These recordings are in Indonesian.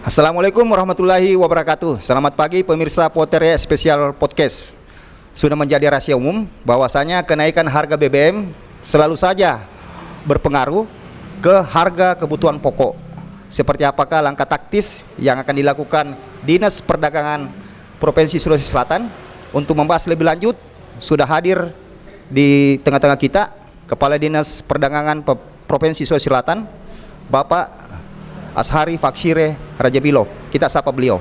Assalamualaikum warahmatullahi wabarakatuh. Selamat pagi pemirsa Poteria Spesial Podcast. Sudah menjadi rahasia umum bahwasanya kenaikan harga BBM selalu saja berpengaruh ke harga kebutuhan pokok. Seperti apakah langkah taktis yang akan dilakukan Dinas Perdagangan Provinsi Sulawesi Selatan? Untuk membahas lebih lanjut, sudah hadir di tengah-tengah kita Kepala Dinas Perdagangan Provinsi Sulawesi Selatan, Bapak Ashari Faksire Rajabilo. Kita sapa beliau.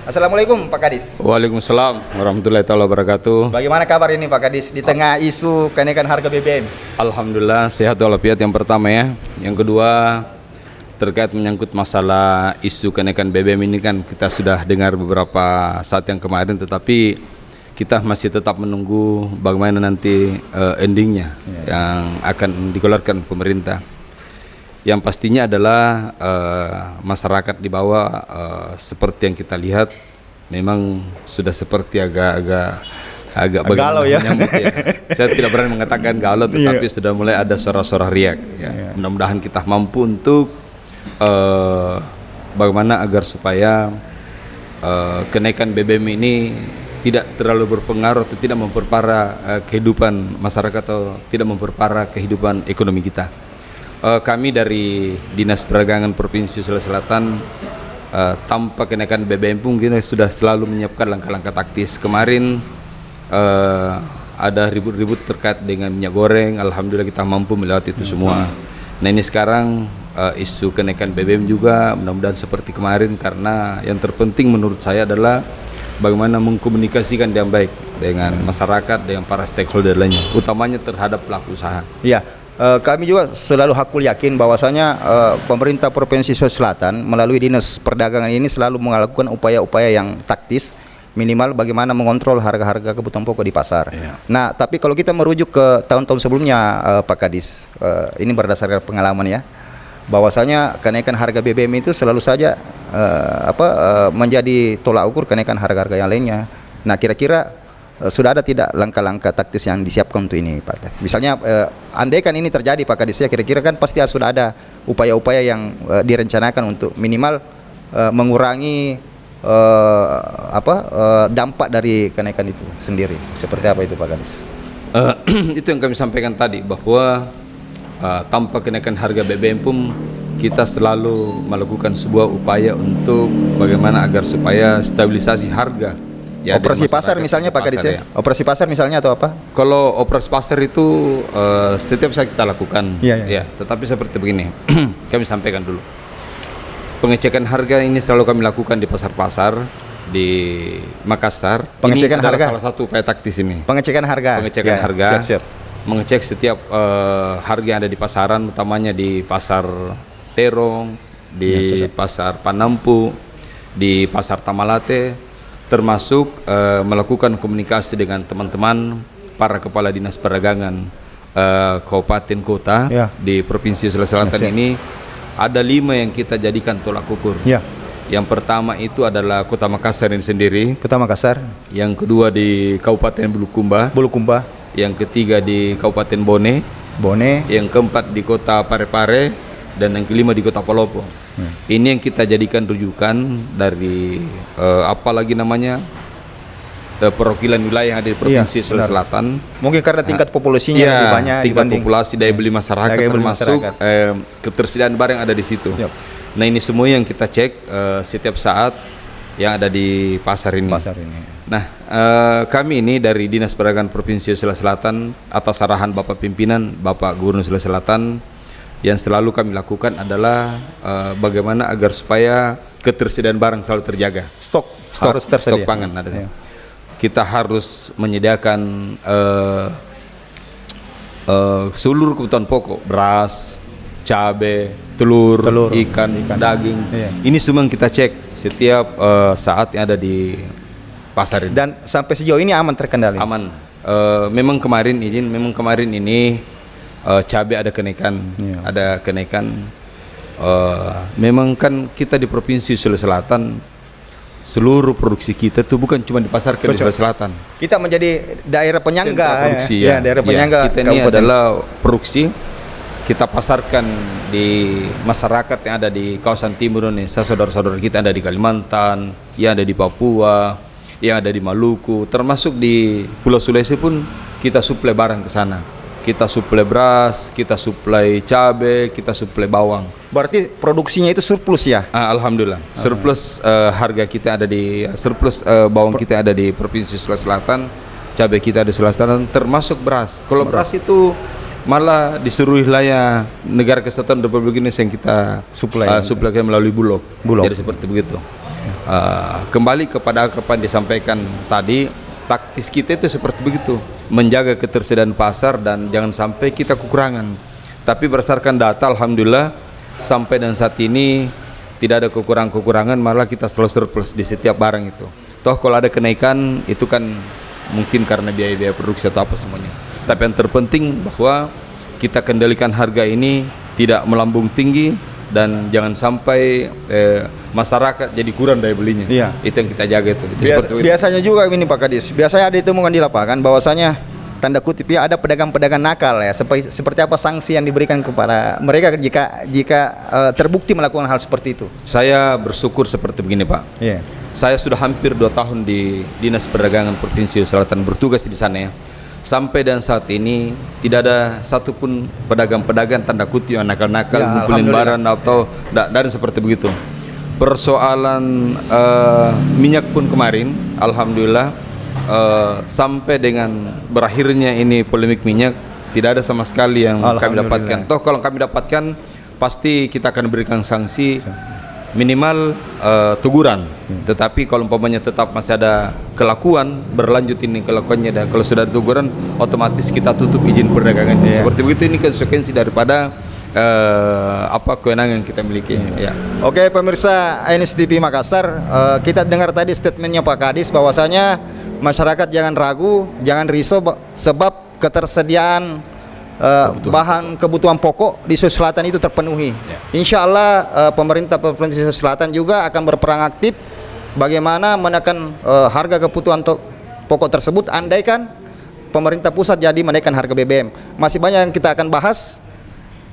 Assalamualaikum Pak Kadis. Waalaikumsalam warahmatullahi wabarakatuh. Bagaimana kabar ini Pak Kadis di tengah isu kenaikan harga BBM? Alhamdulillah sehat walafiat yang pertama ya. Yang kedua terkait menyangkut masalah isu kenaikan BBM ini kan kita sudah dengar beberapa saat yang kemarin, tetapi kita masih tetap menunggu bagaimana nanti endingnya yang akan dikeluarkan pemerintah. Yang pastinya adalah masyarakat di bawah seperti yang kita lihat memang sudah seperti agak galau ya. Ya. Saya tidak berani mengatakan galau, tetapi sudah mulai ada suara-suara riak. Ya. Mudah-mudahan kita mampu untuk bagaimana agar supaya kenaikan BBM ini tidak terlalu berpengaruh atau tidak memperparah kehidupan masyarakat atau tidak memperparah kehidupan ekonomi kita. Kami dari Dinas Perdagangan Provinsi Sulawesi Selatan tanpa kenaikan BBM pun kita sudah selalu menyiapkan langkah-langkah taktis. Kemarin ada ribut-ribut terkait dengan minyak goreng, alhamdulillah kita mampu melewati itu semua. Nah ini sekarang isu kenaikan BBM juga mudah-mudahan seperti kemarin, karena yang terpenting menurut saya adalah bagaimana mengkomunikasikan dengan baik dengan masyarakat, dengan para stakeholder lainnya, utamanya terhadap pelaku usaha. Iya. Kami juga selalu hakul yakin bahwasanya pemerintah Provinsi Sulawesi Selatan melalui Dinas Perdagangan ini selalu melakukan upaya-upaya yang taktis, minimal bagaimana mengontrol harga-harga kebutuhan pokok di pasar. Nah, tapi kalau kita merujuk ke tahun-tahun sebelumnya, Pak Kadis, ini berdasarkan pengalaman ya, bahwasanya kenaikan harga BBM itu selalu saja menjadi tolak ukur kenaikan harga-harga yang lainnya. Nah, kira-kira sudah ada tidak langkah-langkah taktis yang disiapkan untuk ini, Pak? Misalnya, andai kan ini terjadi, Pak Kadis, ya kira-kira kan pasti sudah ada upaya-upaya yang direncanakan untuk minimal mengurangi dampak dari kenaikan itu sendiri. Seperti apa itu, Pak Kadis? Itu yang kami sampaikan tadi, bahwa tanpa kenaikan harga BBM pun kita selalu melakukan sebuah upaya untuk bagaimana agar supaya stabilisasi harga. Ya, operasi pasar misalnya Pak Kadis ya? Operasi pasar misalnya atau apa? Kalau operasi pasar itu setiap saat kita lakukan. Ya, tetapi seperti begini, kami sampaikan dulu. Pengecekan harga ini selalu kami lakukan di pasar-pasar di Makassar. Pengecekan ini adalah harga. Salah satu upaya taktis ini. Pengecekan harga. Pengecekan harga. Siap-siap. Mengecek setiap harga yang ada di pasaran, utamanya di pasar Terong, di pasar Panampu, di pasar Tamalate, termasuk melakukan komunikasi dengan teman-teman para kepala dinas perdagangan kabupaten kota di Provinsi Sulawesi Selatan ini. Ada 5 yang kita jadikan tolak ukur. Yang pertama itu adalah Kota Makassar ini sendiri. Kota Makassar. Yang kedua di Kabupaten Bulukumba. Yang ketiga di Kabupaten Bone. Yang keempat di Kota Parepare, dan yang kelima di Kota Palopo. Ini yang kita jadikan rujukan dari perwakilan wilayah yang ada di Provinsi Sulawesi Selatan. Mungkin karena tingkat populasinya lebih banyak, tingkat populasi, daya beli masyarakat, termasuk ketersediaan barang yang ada di situ. Nah ini semua yang kita cek setiap saat yang ada di pasar ini. Nah kami ini dari Dinas Perdagangan Provinsi Sulawesi Selatan atas arahan Bapak Pimpinan, Bapak Gubernur Sulawesi Selatan, yang selalu kami lakukan adalah bagaimana agar supaya ketersediaan barang selalu terjaga. Stok pangan ada. Kita harus menyediakan seluruh kebutuhan pokok, beras, cabai, telur, ikan, daging. Ini semua yang kita cek setiap saat yang ada di pasar ini. Dan sampai sejauh ini aman terkendali? Aman. Memang kemarin ini cabai ada kenaikan. Memang kan kita di Provinsi Sulawesi Selatan, seluruh produksi kita itu bukan cuma di pasar ke Sulawesi Selatan. Kita menjadi daerah penyangga produksi daerah penyangga. Kita ini adalah produksi. kita pasarkan di masyarakat yang ada di kawasan timur Indonesia, saudara-saudara kita yang ada di Kalimantan, yang ada di Papua, yang ada di Maluku, termasuk di Pulau Sulawesi pun kita suplai barang ke sana. Kita suplai beras, kita suplai cabai, kita suplai bawang. Berarti produksinya itu surplus ya? Alhamdulillah. Surplus harga kita ada di surplus bawang kita ada di Provinsi Sulawesi Selatan, cabai kita ada di Sulawesi Selatan, termasuk beras. Kalau beras itu malah di seluruh wilayah negara kesatuan Republik Indonesia yang kita suplai melalui Bulog. Jadi seperti begitu. Kembali kepada apa yang disampaikan tadi, taktis kita itu seperti begitu, menjaga ketersediaan pasar dan jangan sampai kita kekurangan. Tapi berdasarkan data, alhamdulillah sampai dan saat ini tidak ada kekurangan, malah kita selalu surplus di setiap barang itu. Toh kalau ada kenaikan itu kan mungkin karena biaya-biaya produksi atau apa semuanya. Tapi yang terpenting bahwa kita kendalikan harga ini tidak melambung tinggi dan jangan sampai masyarakat jadi kurang daya belinya. Iya. Itu yang kita jaga itu. Biasanya juga ini Pak Kadis, biasanya ada ditemukan di lapangan bahwasanya tanda kutip ya ada pedagang-pedagang nakal ya. Seperti apa sanksi yang diberikan kepada mereka jika terbukti melakukan hal seperti itu? Saya bersyukur seperti begini Pak. Iya. Saya sudah hampir 2 tahun di Dinas Perdagangan Provinsi Selatan bertugas di sana ya. Sampai dan saat ini tidak ada satupun pedagang-pedagang tanda kutip yang nakal-nakal ngumpulin barang atau dan seperti begitu. Persoalan minyak pun kemarin, alhamdulillah sampai dengan berakhirnya ini polemik minyak tidak ada sama sekali yang kami dapatkan. Toh kalau kami dapatkan pasti kita akan berikan sanksi minimal teguran. Tetapi kalau umpamanya tetap masih ada kelakuan berlanjut ini kelakuannya dan kalau sudah ada teguran otomatis kita tutup izin perdagangan. Seperti begitu, ini konsekuensi daripada apa kewenangan yang kita miliki. Oke pemirsa ANS TV Makassar, kita dengar tadi statementnya Pak Kadis bahwasanya masyarakat jangan ragu, jangan risau sebab ketersediaan bahan kebutuhan pokok di Sulawesi Selatan itu terpenuhi. Insya Allah pemerintah Provinsi Sulawesi Selatan juga akan berperan aktif bagaimana menekan harga kebutuhan pokok tersebut andaikan pemerintah pusat jadi menaikkan harga BBM. Masih banyak yang kita akan bahas.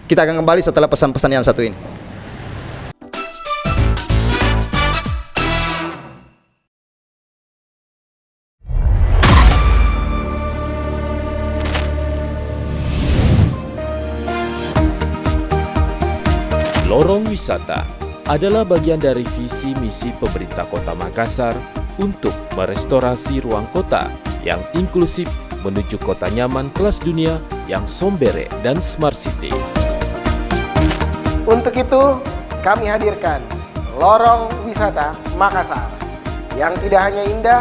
Kita akan kembali setelah pesan-pesan yang satu ini. Lorong wisata adalah bagian dari visi misi pemerintah Kota Makassar untuk merestorasi ruang kota yang inklusif menuju kota nyaman kelas dunia yang sombere dan smart city. Untuk itu, kami hadirkan Lorong Wisata Makassar yang tidak hanya indah,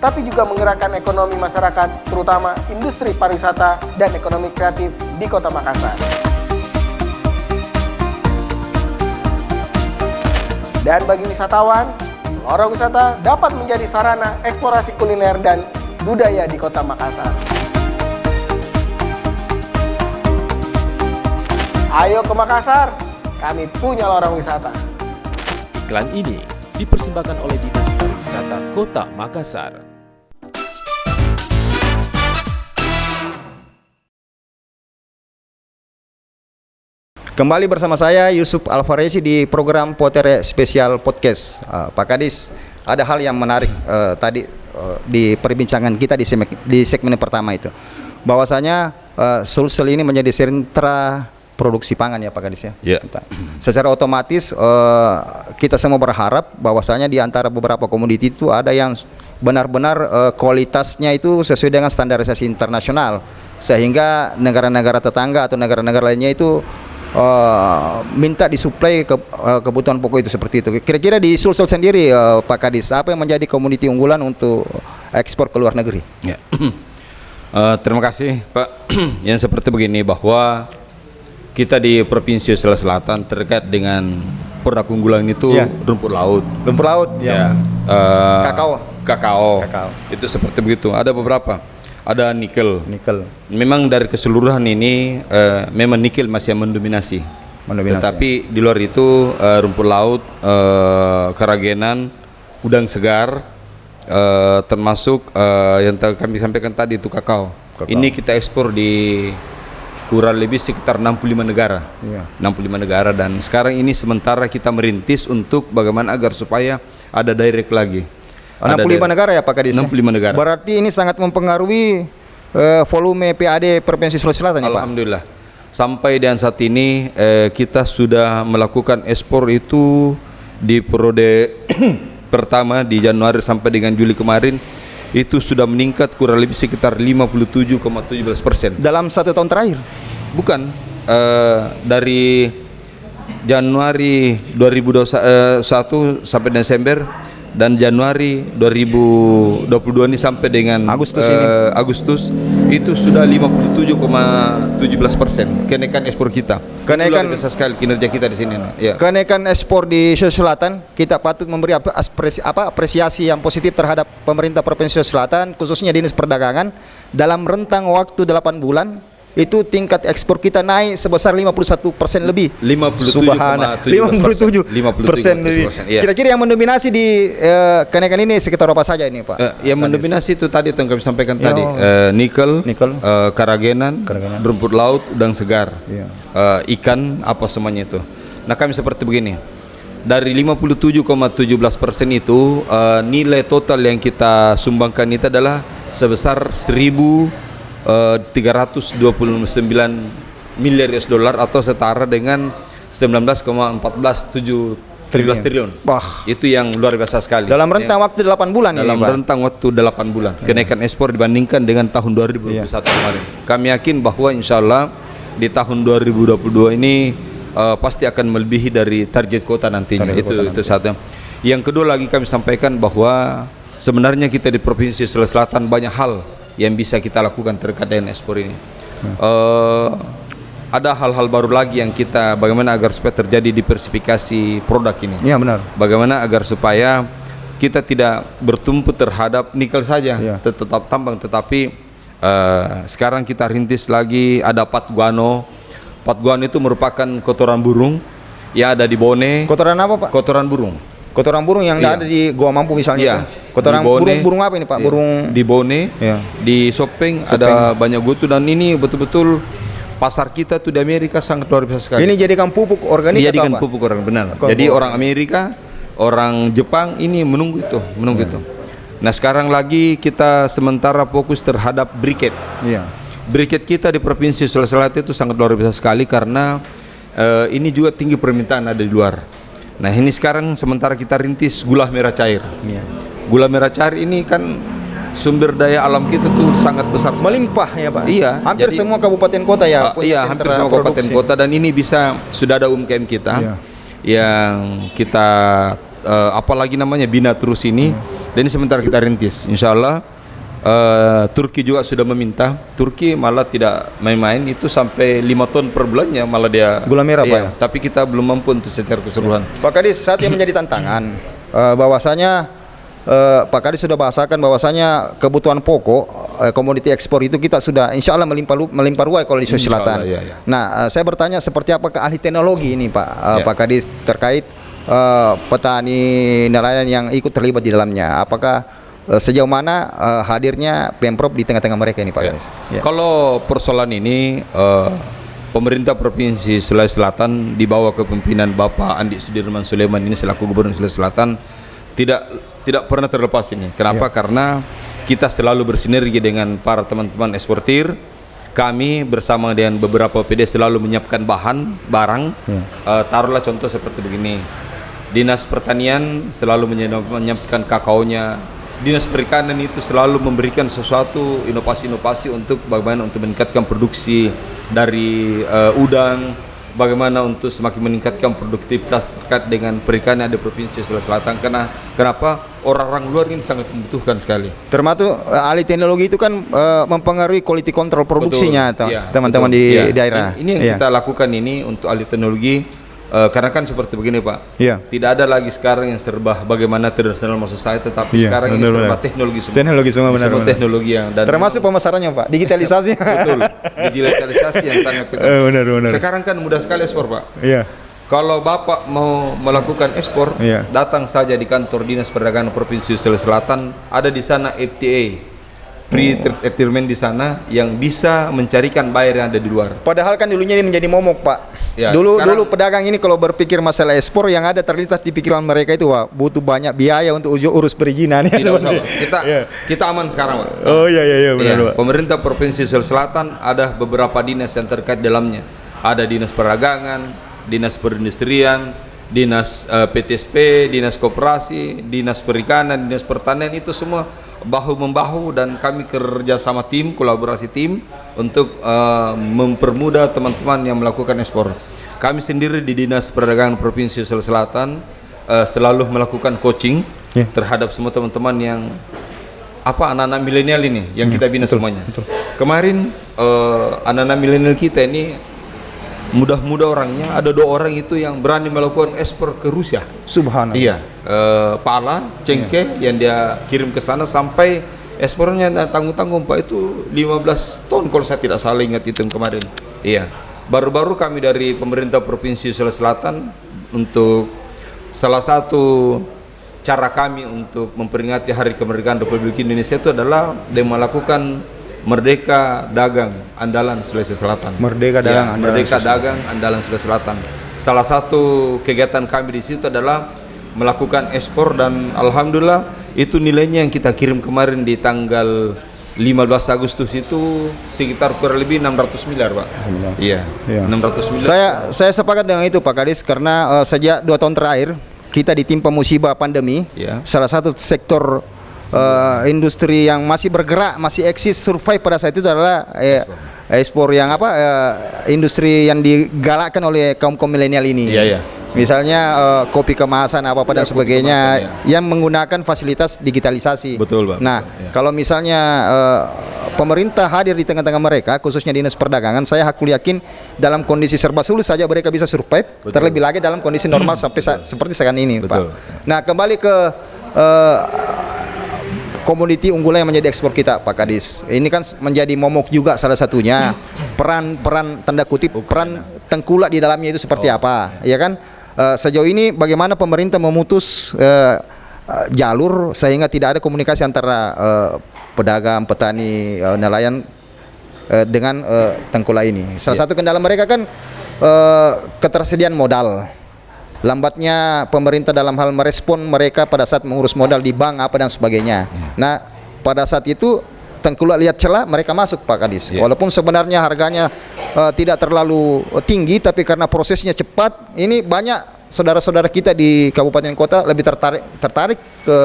tapi juga menggerakkan ekonomi masyarakat, terutama industri pariwisata dan ekonomi kreatif di Kota Makassar. Dan bagi wisatawan, lorong wisata dapat menjadi sarana eksplorasi kuliner dan budaya di Kota Makassar. Ayo ke Makassar, kami punya lorong wisata. Iklan ini dipersembahkan oleh Dinas Pariwisata Kota Makassar. Kembali bersama saya Yusuf Alfaresi di program Potere Spesial Podcast. Pak Kadis, ada hal yang menarik tadi di perbincangan kita di segmen pertama itu, bahwasanya Sulsel ini menjadi sentra produksi pangan ya Pak Kadis ya. Secara otomatis kita semua berharap bahwasanya di antara beberapa komoditi itu ada yang benar-benar kualitasnya itu sesuai dengan standarisasi internasional, sehingga negara-negara tetangga atau negara-negara lainnya itu minta disuplai kebutuhan pokok itu seperti itu. Kira-kira di Sulsel sendiri Pak Kadis, apa yang menjadi komoditi unggulan untuk ekspor ke luar negeri? Terima kasih Pak. Yang seperti begini, bahwa kita di Provinsi Sulawesi Selatan terkait dengan produk unggulan itu rumput laut. Rumput laut kakao. Itu seperti begitu. Ada beberapa. Ada nikel. Memang dari keseluruhan ini memang nikel masih yang mendominasi. Tetapi di luar itu rumput laut, keragenan, udang segar, termasuk yang kami sampaikan tadi itu kakao. Ini kita ekspor di kurang lebih sekitar 65 negara. 65 negara, dan sekarang ini sementara kita merintis untuk bagaimana agar supaya ada direct lagi. 65 negara ya Pak Kadis? 65 negara. Berarti ini sangat mempengaruhi volume PAD Provinsi Sulawesi Selatan ya Pak? Alhamdulillah. Sampai dan saat ini kita sudah melakukan ekspor itu di periode pertama di Januari sampai dengan Juli kemarin itu sudah meningkat kurang lebih sekitar 57,17%. Dalam 1 tahun terakhir? Bukan, dari Januari 2021 sampai Desember, dan Januari 2022 ini sampai dengan Agustus itu sudah 57,17% kenaikan ekspor kita. Kenaikan luar biasa sekali kinerja kita di sini. Ya. Kenaikan ekspor di Sulawesi Selatan, kita patut memberi apresiasi yang positif terhadap pemerintah Provinsi Sulawesi Selatan, khususnya Dinas Perdagangan. Dalam rentang waktu 8 bulan itu tingkat ekspor kita naik sebesar 51% lebih. 57% lebih. Iya. Kira-kira yang mendominasi di kenaikan ini sekitar apa saja ini Pak? Yang mendominasi itu tadi yang kami sampaikan tadi, nikel, karagenan, rumput laut, udang segar, ikan, apa semuanya itu. Nah kami seperti begini, dari 57,17% itu nilai total yang kita sumbangkan itu adalah sebesar 329 miliar US dollar atau setara dengan 19,14 triliun. Wah, itu yang luar biasa sekali. Dalam rentang waktu 8 bulan dalam ini, Pak? rentang waktu 8 bulan kenaikan ekspor dibandingkan dengan tahun 2021 kemarin. Kami yakin bahwa insya Allah di tahun 2022 ini pasti akan melebihi dari target kota nantinya. Itu satu. Yang kedua lagi kami sampaikan bahwa sebenarnya kita di Provinsi Sulawesi Selatan banyak hal yang bisa kita lakukan terkait dengan ekspor ini. Ada hal-hal baru lagi yang kita bagaimana agar supaya terjadi diversifikasi produk ini. Iya benar. Bagaimana agar supaya kita tidak bertumpu terhadap nikel saja, tetap tambang, tetapi sekarang kita rintis lagi ada pat guano. Pat guano itu merupakan kotoran burung yang ada di Bone. Kotoran apa Pak? Kotoran burung. Kotoran burung yang ada di Gua Mampu misalnya. Iya. Kotoran burung apa ini Pak? Burung di Bone, di Sopeng ada banyak gutu, dan ini betul-betul pasar kita tuh di Amerika sangat luar biasa sekali. Ini jadikan pupuk organik atau apa? Pupuk organik, benar. Jadi orang Amerika, orang Jepang ini menunggu itu. Nah sekarang lagi kita sementara fokus terhadap briket. Briket kita di Provinsi Sulawesi Selatan itu sangat luar biasa sekali karena ini juga tinggi permintaan ada di luar. Nah ini sekarang sementara kita rintis gula merah cair. Gula merah cair ini kan sumber daya alam kita tuh sangat besar, melimpah ya Pak. Iya. Hampir semua kabupaten kota ya. Iya, hampir semua kabupaten kota, dan ini bisa sudah ada UMKM kita yang kita apalagi namanya bina terus ini. Dan ini sementara kita rintis. Insya Allah Turki juga sudah meminta. Turki malah tidak main-main, itu sampai 5 ton per bulannya malah dia gula merah Pak. Ya? Tapi kita belum mampu untuk secara keseluruhan. Pak Kadis, saat yang menjadi tantangan bahwasanya Pak Kadis sudah bahasakan bahwasanya kebutuhan pokok komoditi ekspor itu kita sudah insya Allah melimpah ruah kalau di Sulawesi Selatan. Nah, saya bertanya seperti apa ke ahli teknologi ini Pak Pak Kadis terkait petani nelayan yang ikut terlibat di dalamnya. Apakah sejauh mana hadirnya Pemprov di tengah-tengah mereka ini Pak Kadis? Kalau persoalan ini pemerintah Provinsi Sulawesi Selatan di bawah kepemimpinan Bapak Andi Sudirman Sulaiman ini selaku Gubernur Sulawesi Selatan tidak pernah terlepas ini. Kenapa? Karena kita selalu bersinergi dengan para teman-teman eksportir. Kami bersama dengan beberapa PD selalu menyiapkan barang. Taruhlah contoh seperti begini. Dinas Pertanian selalu menyiapkan kakaonya. Dinas Perikanan itu selalu memberikan sesuatu inovasi-inovasi untuk bagaimana untuk meningkatkan produksi dari udang. Bagaimana untuk semakin meningkatkan produktivitas terkait dengan perikanan di Provinsi Sulawesi Selatan. Kenapa? Orang-orang luar ini sangat membutuhkan sekali. Termasuk ahli teknologi itu kan mempengaruhi quality control produksinya teman-teman di daerah. Ini yang kita lakukan ini untuk ahli teknologi. Karena kan seperti begini Pak, tidak ada lagi sekarang yang serba bagaimana tradisional masuk saya, tetapi sekarang ini serba teknologi semua. Teknologi semua benar. Semua teknologi yang dan termasuk pemasarannya Pak, digitalisasi. Betul, digitalisasi yang sangat kita. Benar. Sekarang kan mudah sekali ekspor Pak. Iya. Kalau Bapak mau melakukan ekspor, datang saja di kantor Dinas Perdagangan Provinsi Sulawesi Selatan, ada di sana FTA. pre-treatment di sana yang bisa mencarikan buyer yang ada di luar. Padahal kan dulunya ini menjadi momok, Pak. Ya, dulu sekarang- pedagang ini kalau berpikir masalah ekspor, yang ada terlintas di pikiran mereka itu, Pak, butuh banyak biaya untuk urus perizinan. Tidak usah, Pak. Kita aman sekarang, Pak. Oh iya benar, Iya, Pak. pemerintah Provinsi Sulawesi Selatan ada beberapa dinas yang terkait dalamnya. Ada dinas perdagangan, dinas perindustrian, dinas PTSP, dinas koperasi, dinas perikanan, dinas pertanian, itu semua bahu-membahu dan kami kerja sama tim, kolaborasi tim untuk mempermudah teman-teman yang melakukan ekspor. Kami sendiri di Dinas Perdagangan Provinsi Sulawesi Selatan selalu melakukan coaching terhadap semua teman-teman yang anak-anak milenial ini yang kita bina semuanya. Kemarin anak-anak milenial kita ini muda-muda orangnya, ada 2 orang itu yang berani melakukan ekspor ke Rusia. Subhanallah. Iya, pala, cengkeh yang dia kirim ke sana sampai ekspornya tanggung-tanggung, Pak, itu 15 ton kalau saya tidak salah ingat itu yang kemarin. Iya, baru-baru kami dari pemerintah Provinsi Sulawesi Selatan untuk salah satu cara kami untuk memperingati Hari Kemerdekaan Republik Indonesia itu adalah dengan melakukan Merdeka Dagang Andalan Sulawesi Selatan. Merdeka Dagang Andalan Merdeka Sulawesi Dagang Andalan Sulawesi Selatan. Salah satu kegiatan kami di situ adalah melakukan ekspor dan alhamdulillah itu nilainya yang kita kirim kemarin di tanggal 15 Agustus itu sekitar kurang lebih 600 miliar, Pak. Iya. 600 miliar. Saya sepakat dengan itu, Pak Kadis, karena sejak 2 tahun terakhir kita ditimpa musibah pandemi. Ya. Salah satu sektor industri yang masih bergerak, masih eksis, survive pada saat itu adalah ekspor yang industri yang digalakkan oleh kaum milenial ini. Iya. Misalnya kopi kemasan apa dan sebagainya kemasan, yang menggunakan fasilitas digitalisasi. Betul, Pak. Nah, Ya. kalau misalnya pemerintah hadir di tengah-tengah mereka, khususnya dinas perdagangan, saya yakin dalam kondisi serba sulit saja mereka bisa survive. Betul. Terlebih lagi dalam kondisi normal sampai seperti sekarang ini, Betul. Pak. Nah, kembali ke komoditi unggulan yang menjadi ekspor kita, Pak Kadis. Ini kan menjadi momok juga salah satunya. Peran tanda kutip peran tengkulak di dalamnya itu seperti apa, ya kan? Sejauh ini bagaimana pemerintah memutus jalur sehingga tidak ada komunikasi antara pedagang, petani, nelayan dengan tengkulak ini. Salah satu kendala mereka kan ketersediaan modal. Lambatnya pemerintah dalam hal merespon mereka pada saat mengurus modal di bank apa dan sebagainya. Nah, pada saat itu tengkulak lihat celah, mereka masuk, Pak Kadis. Walaupun sebenarnya harganya tidak terlalu tinggi, tapi karena prosesnya cepat, ini banyak saudara-saudara kita di kabupaten kota lebih tertarik ke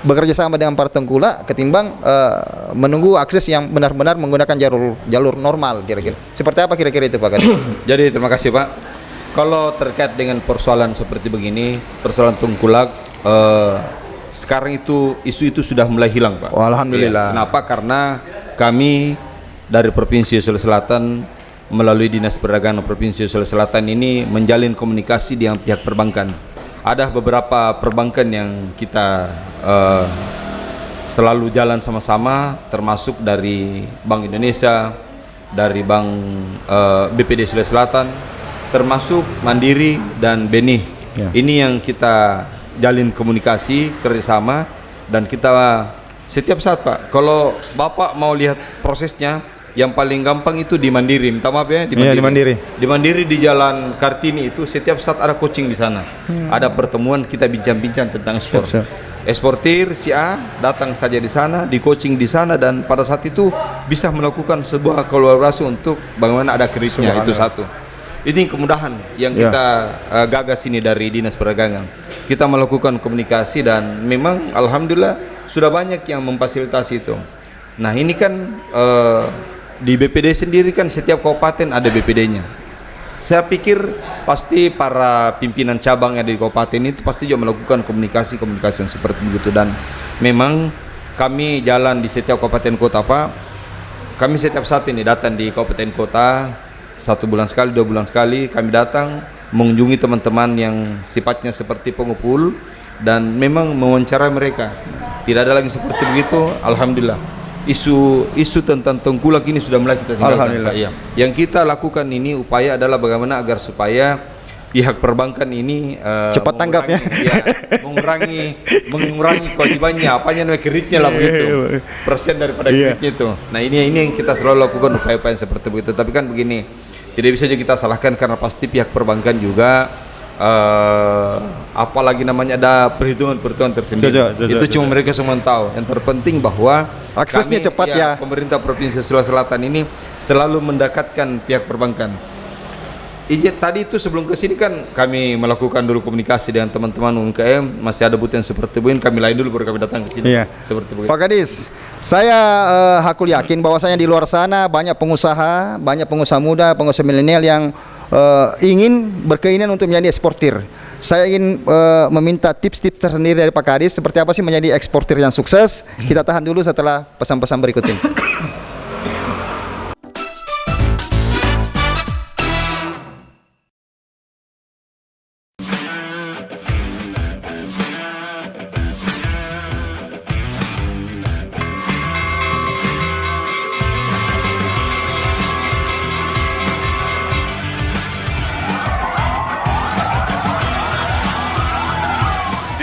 bekerja sama dengan para tengkulak ketimbang menunggu akses yang benar-benar menggunakan jalur normal kira-kira. Seperti apa kira-kira itu, Pak Kadis? Jadi terima kasih, Pak. Kalau terkait dengan persoalan seperti begini, persoalan tengkulak, sekarang isu itu sudah mulai hilang, Pak. Oh, alhamdulillah. Ya, kenapa? Karena kami dari Provinsi Sulawesi Selatan melalui Dinas Perdagangan Provinsi Sulawesi Selatan ini menjalin komunikasi dengan pihak perbankan. Ada beberapa perbankan yang kita selalu jalan sama-sama, termasuk dari Bank Indonesia, dari Bank BPD Sulawesi Selatan, termasuk Mandiri dan BNI. Ini yang kita jalin komunikasi kerjasama, dan kita setiap saat, Pak, kalau Bapak mau lihat prosesnya, yang paling gampang itu di Mandiri. Minta maaf ya, di Mandiri. Di Mandiri di Jalan Kartini itu setiap saat ada coaching di sana. Ada pertemuan, kita bincang-bincang tentang ekspor. Eksportir si A datang saja di sana, di coaching di sana, dan pada saat itu bisa melakukan sebuah kolaborasi untuk bagaimana ada kreditnya. Itu satu. Ini kemudahan yang kita gagas ini dari Dinas Perdagangan. Kita melakukan komunikasi dan memang alhamdulillah sudah banyak yang memfasilitasi itu. Nah, ini kan di BPD sendiri kan setiap kabupaten ada BPD-nya. Saya pikir pasti para pimpinan cabang yang ada di kabupaten itu pasti juga melakukan komunikasi yang seperti begitu, dan memang kami jalan di setiap kabupaten kota, Pak. Kami setiap saat ini datang di kabupaten kota 1 bulan sekali, 2 bulan sekali kami datang mengunjungi teman-teman yang sifatnya seperti pengumpul dan memang mewawancarai mereka. Tidak ada lagi seperti begitu, alhamdulillah. Isu tentang tengkulak ini sudah mulai kita tinggalkan. Alhamdulillah. Iya. Yang kita lakukan ini upaya adalah bagaimana agar supaya pihak perbankan ini Cepat tanggap ya. mengurangi kewajibannya, apanya namanya kreditnya lah begitu, persen daripada kreditnya itu. Nah ini yang kita selalu lakukan upaya-upaya seperti begitu. Tapi kan begini, tidak bisa juga kita salahkan karena pasti pihak perbankan juga apalagi namanya ada perhitungan tersendiri. Itu cuma mereka semua tahu. Yang terpenting bahwa aksesnya kami, cepat ya. Pemerintah Provinsi Sulawesi Selatan ini selalu mendekatkan pihak perbankan. Tadi itu sebelum ke sini kan kami melakukan dulu komunikasi dengan teman-teman UMKM, masih ada booth yang seperti begini, kami lain dulu baru kami datang ke sini. Iya. Seperti begitu. Pak Kadis, saya hakul yakin bahwasanya di luar sana banyak pengusaha muda, pengusaha milenial yang ingin berkeinginan untuk menjadi eksportir. Saya ingin meminta tips-tips tersendiri dari Pak Kadis seperti apa sih menjadi eksportir yang sukses. Kita tahan dulu setelah pesan-pesan berikut ini.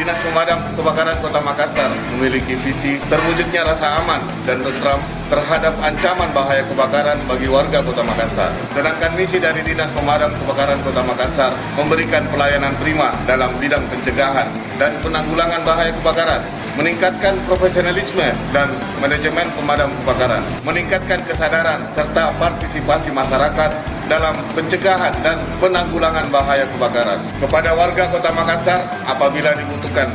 Dinas Pemadam Kebakaran Kota Makassar memiliki visi terwujudnya rasa aman dan tentram terhadap ancaman bahaya kebakaran bagi warga Kota Makassar. Sedangkan misi dari Dinas Pemadam Kebakaran Kota Makassar memberikan pelayanan prima dalam bidang pencegahan dan penanggulangan bahaya kebakaran, meningkatkan profesionalisme dan manajemen pemadam kebakaran, meningkatkan kesadaran serta partisipasi masyarakat dalam pencegahan dan penanggulangan bahaya kebakaran. Kepada warga Kota Makassar, apabila dibutuhkan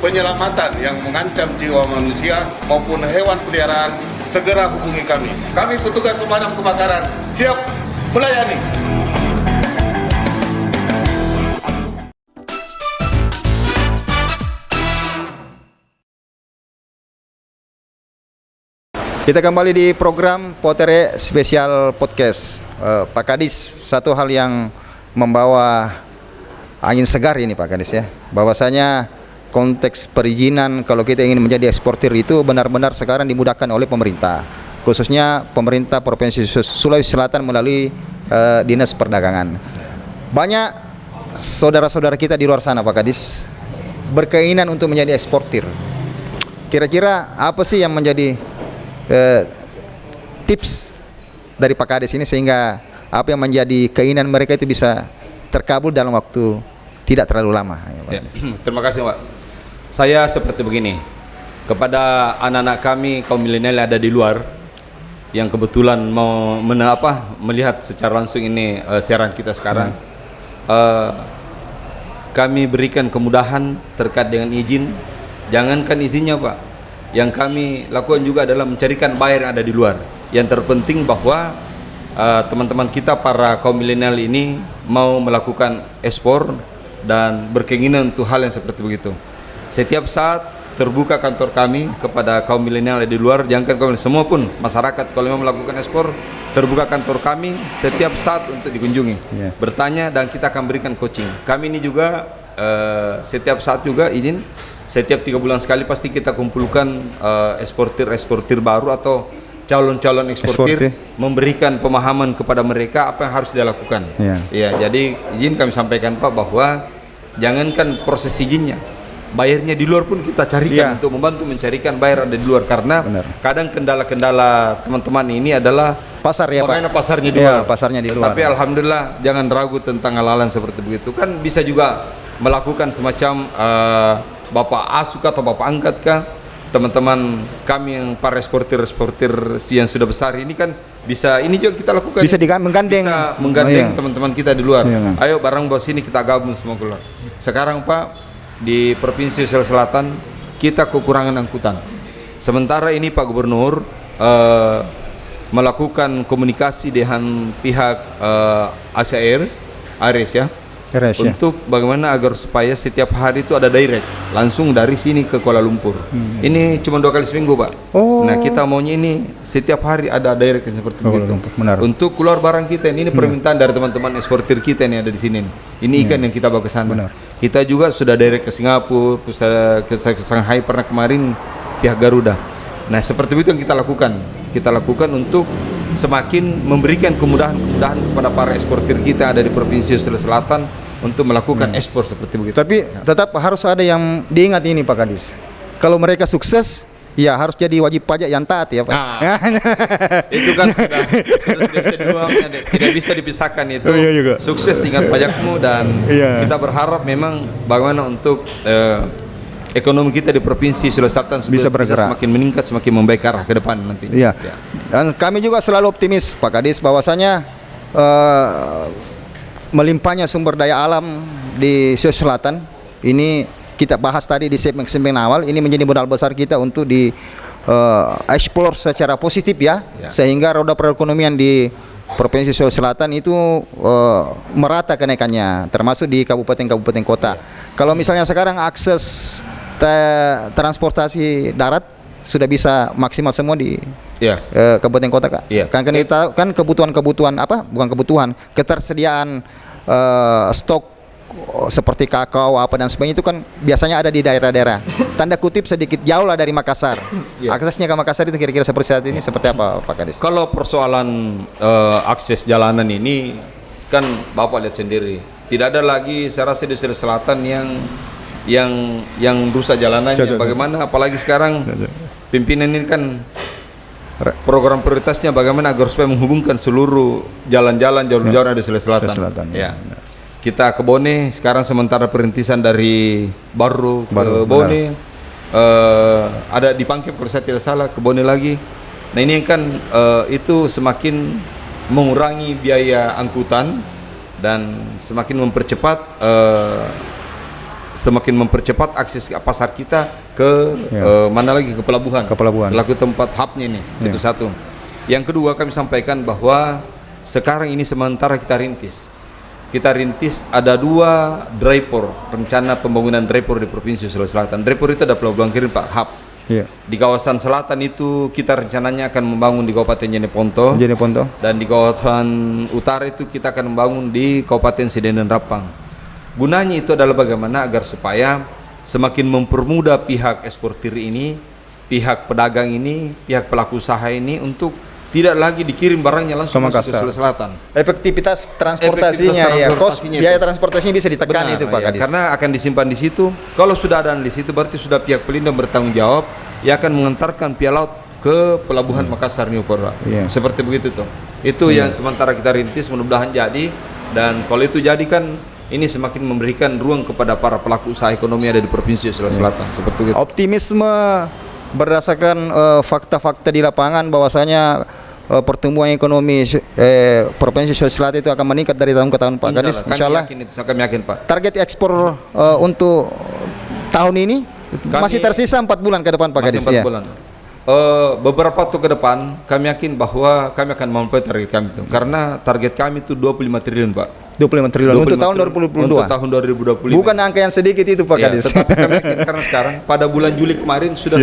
penyelamatan yang mengancam jiwa manusia maupun hewan peliharaan, segera hubungi kami. Kami petugas pemadam kebakaran siap melayani. Kita kembali di program Potere Spesial Podcast. Pak Kadis, satu hal yang membawa angin segar ini Pak Kadis ya, bahwasanya konteks perizinan kalau kita ingin menjadi eksportir itu benar-benar sekarang dimudahkan oleh pemerintah, khususnya pemerintah Provinsi Sulawesi Selatan melalui Dinas Perdagangan. Banyak saudara-saudara kita di luar sana Pak Kadis berkeinginan untuk menjadi eksportir. Kira-kira apa sih yang menjadi tips dari Pak Kadis ini sehingga apa yang menjadi keinginan mereka itu bisa terkabul dalam waktu tidak terlalu lama? Ya, terima kasih Pak. Saya seperti begini, kepada anak-anak kami kaum milenial yang ada di luar yang kebetulan mau melihat secara langsung ini siaran kita sekarang, kami berikan kemudahan terkait dengan izin. Jangankan izinnya Pak, yang kami lakukan juga adalah mencarikan buyer yang ada di luar. Yang terpenting bahwa teman-teman kita para kaum milenial ini mau melakukan ekspor dan berkeinginan untuk hal yang seperti begitu. Setiap saat terbuka kantor kami kepada kaum milenial di luar, jangan kaum semua pun masyarakat kalau mau melakukan ekspor, terbuka kantor kami setiap saat untuk dikunjungi, bertanya dan kita akan berikan coaching. Kami ini juga setiap saat juga izin. Setiap 3 bulan sekali pasti kita kumpulkan eksportir baru atau calon-calon eksportir, memberikan pemahaman kepada mereka apa yang harus dilakukan. Ya, jadi izin kami sampaikan Pak bahwa jangankan proses izinnya, bayarnya di luar pun kita carikan untuk membantu mencarikan bayar ada di luar, karena kadang kendala-kendala teman-teman ini adalah pasar ya Pak. Pasarnya di luar. Pasarnya di luar. Tapi alhamdulillah jangan ragu tentang hal-hal seperti begitu. Kan bisa juga melakukan semacam Bapak Asuk atau Bapak Angkat kah, teman-teman kami yang para eksportir yang sudah besar ini kan bisa, ini juga kita lakukan, bisa menggandeng teman-teman kita di luar. Ayo barang bawa sini kita gabung semua keluar. Sekarang Pak, di Provinsi Sulawesi Selatan kita kekurangan angkutan. Sementara ini Pak Gubernur melakukan komunikasi dengan pihak ARES ya, untuk bagaimana agar supaya setiap hari itu ada direct langsung dari sini ke Kuala Lumpur. Ini cuma 2 kali seminggu Pak. Nah kita maunya ini setiap hari ada direct seperti itu. Untuk keluar barang kita ini permintaan dari teman-teman eksportir kita yang ada di sini. Ini ikan yang kita bawa ke sana. Kita juga sudah direct ke Singapura, ke Shanghai pernah kemarin pihak Garuda. Nah seperti itu yang kita lakukan. Kita lakukan untuk semakin memberikan kemudahan-kemudahan kepada para eksportir kita ada di Provinsi Sulawesi Selatan untuk melakukan ekspor seperti begitu. Tapi tetap harus ada yang diingat ini Pak Kadis. Kalau mereka sukses, ya harus jadi wajib pajak yang taat ya Pak. Itu kan sudah tidak bisa dipisahkan itu. Oh, iya juga. Sukses ingat pajakmu dan kita berharap memang bagaimana untuk ekonomi kita di Provinsi Sulawesi Selatan bisa semakin meningkat, semakin membaik arah ke depan nanti. Iya. Dan kami juga selalu optimis Pak Kadis bahwasanya melimpahnya sumber daya alam di Sulawesi Selatan ini kita bahas tadi di segmen awal, ini menjadi modal besar kita untuk di explore secara positif ya, sehingga roda perekonomian di Provinsi Sulawesi Selatan itu merata kenaikannya, termasuk di kabupaten-kabupaten kota. Kalau misalnya sekarang akses transportasi darat sudah bisa maksimal semua di kabupaten kota Kak. Kan kita kan kebutuhan apa? Bukan kebutuhan, ketersediaan stok seperti kakao apa dan sebagainya itu kan biasanya ada di daerah-daerah tanda kutip sedikit jauh lah dari Makassar. Aksesnya ke Makassar itu kira-kira seperti saat ini seperti apa Pak Kadis? Kalau persoalan akses jalanan ini kan Bapak lihat sendiri, tidak ada lagi saya rasa di Sulawesi Selatan yang rusak jalanannya. Bagaimana apalagi sekarang pimpinan ini kan program prioritasnya bagaimana agar supaya menghubungkan seluruh jalan-jalan jalur-jalur di Sulawesi Selatan. Ya. Kita ke Bone sekarang sementara perintisan dari Baru ke Bone, ada di Pangkep kalau saya tidak salah ke Bone lagi. Nah ini kan itu semakin mengurangi biaya angkutan dan semakin mempercepat akses ke pasar kita ke mana lagi ke pelabuhan. Selaku tempat hubnya ini. Itu satu. Yang kedua kami sampaikan bahwa sekarang ini sementara kita rintis ada 2 dryport, rencana pembangunan dryport di Provinsi Sulawesi Selatan. Dryport itu ada pelabuhan kirim Pak, hub. Di kawasan selatan itu kita rencananya akan membangun di Kabupaten Jeneponto. Dan di kawasan utara itu kita akan membangun di Kabupaten Siden dan Rapang. Gunanya itu adalah bagaimana agar supaya semakin mempermudah pihak eksportir ini, pihak pedagang ini, pihak pelaku usaha ini untuk tidak lagi dikirim barangnya langsung ke Sulawesi Selatan. Efektivitas transportasinya biaya transportasinya bisa ditekan. Benar, itu Pak Kadis. Karena akan disimpan di situ. Kalau sudah ada di situ berarti sudah pihak pelindung bertanggung jawab, ia akan mengantarkan via laut ke pelabuhan Makassar Newport. Seperti begitu tuh. Itu yang sementara kita rintis, mudah-mudahan jadi, dan kalau itu jadi kan ini semakin memberikan ruang kepada para pelaku usaha ekonomi ada di Provinsi Sulawesi Selatan. Seperti itu. Optimisme berdasarkan fakta-fakta di lapangan bahwasanya pertumbuhan ekonomi Provinsi Sulawesi Selatan itu akan meningkat dari tahun ke tahun Pak Kadis. Insyaallah. Kami yakin Pak. Target ekspor untuk tahun ini masih tersisa 4 bulan ke depan Pak Kadis. 4 bulan. Beberapa waktu ke depan kami yakin bahwa kami akan mampu target kami itu. Karena target kami itu 25 triliun Pak. 25 triliun untuk tahun 2022. Untuk tahun 2025. Bukan angka yang sedikit itu Pak Kadis. Tetapi kami yakin karena sekarang pada bulan Juli kemarin sudah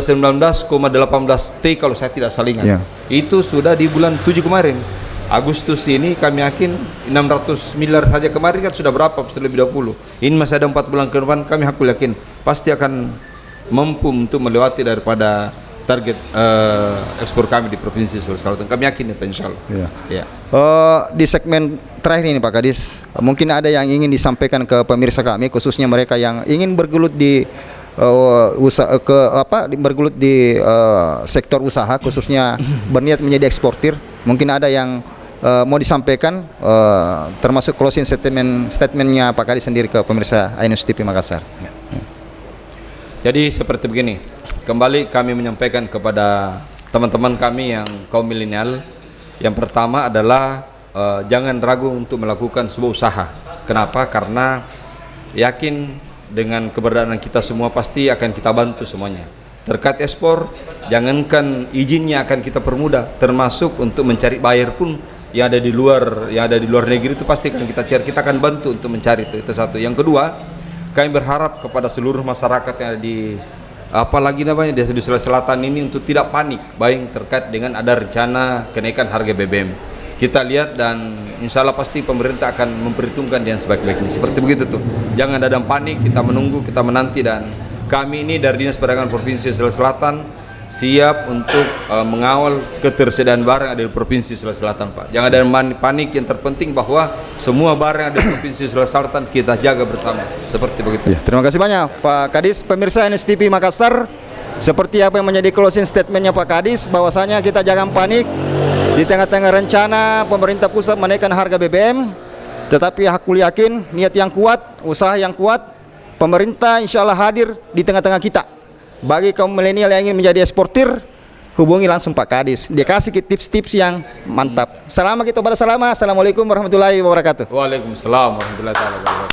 19,18 T kalau saya tidak salah ingat. Itu sudah di bulan 7 kemarin. Agustus ini kami yakin 600 miliar saja kemarin kan sudah berapa? Sudah lebih 20. Ini masih ada 4 bulan ke depan, kami yakin pasti akan mampu untuk melewati daripada target ekspor kami di Provinsi Sulawesi Selatan. Kami yakin itu insya Allah. Di segmen terakhir ini Pak Kadis, mungkin ada yang ingin disampaikan ke pemirsa kami, khususnya mereka yang ingin bergelut di bergelut di sektor usaha, khususnya berniat menjadi eksportir. Mungkin ada yang mau disampaikan, termasuk closing statementnya Pak Kadis sendiri ke pemirsa Ainus TV Makassar. Jadi seperti begini, kembali kami menyampaikan kepada teman-teman kami yang kaum milenial. Yang pertama adalah jangan ragu untuk melakukan sebuah usaha. Kenapa? Karena yakin dengan keberadaan kita semua pasti akan kita bantu semuanya. Terkait ekspor, jangankan izinnya akan kita permudah, termasuk untuk mencari buyer pun yang ada di luar negeri itu pasti akan kita cari, kita akan bantu untuk mencari itu satu. Yang kedua, kami berharap kepada seluruh masyarakat yang ada di di Sulawesi Selatan ini untuk tidak panik baik terkait dengan ada rencana kenaikan harga BBM. Kita lihat dan insya Allah pasti pemerintah akan memperhitungkan yang sebaik-baiknya. Seperti begitu tuh. Jangan ada panik, kita menunggu, kita menanti, dan kami ini dari Dinas Perdagangan Provinsi Sulawesi Selatan siap untuk mengawal ketersediaan barang ada di Provinsi Sulawesi Selatan, Pak. Jangan ada panik, yang terpenting bahwa semua barang ada di Provinsi Sulawesi Selatan kita jaga bersama. Seperti begitu. Ya, terima kasih banyak Pak Kadis. Pemirsa NSTV Makassar, seperti apa yang menjadi closing statementnya Pak Kadis, bahwasanya kita jangan panik di tengah-tengah rencana pemerintah pusat menaikkan harga BBM, tetapi aku yakin niat yang kuat, usaha yang kuat, pemerintah insya Allah hadir di tengah-tengah kita. Bagi kaum milenial yang ingin menjadi eksportir, hubungi langsung Pak Kadis. Dia kasih tips-tips yang mantap. Selama kita bersama. Assalamualaikum warahmatullahi wabarakatuh. Waalaikumsalam warahmatullahi wabarakatuh.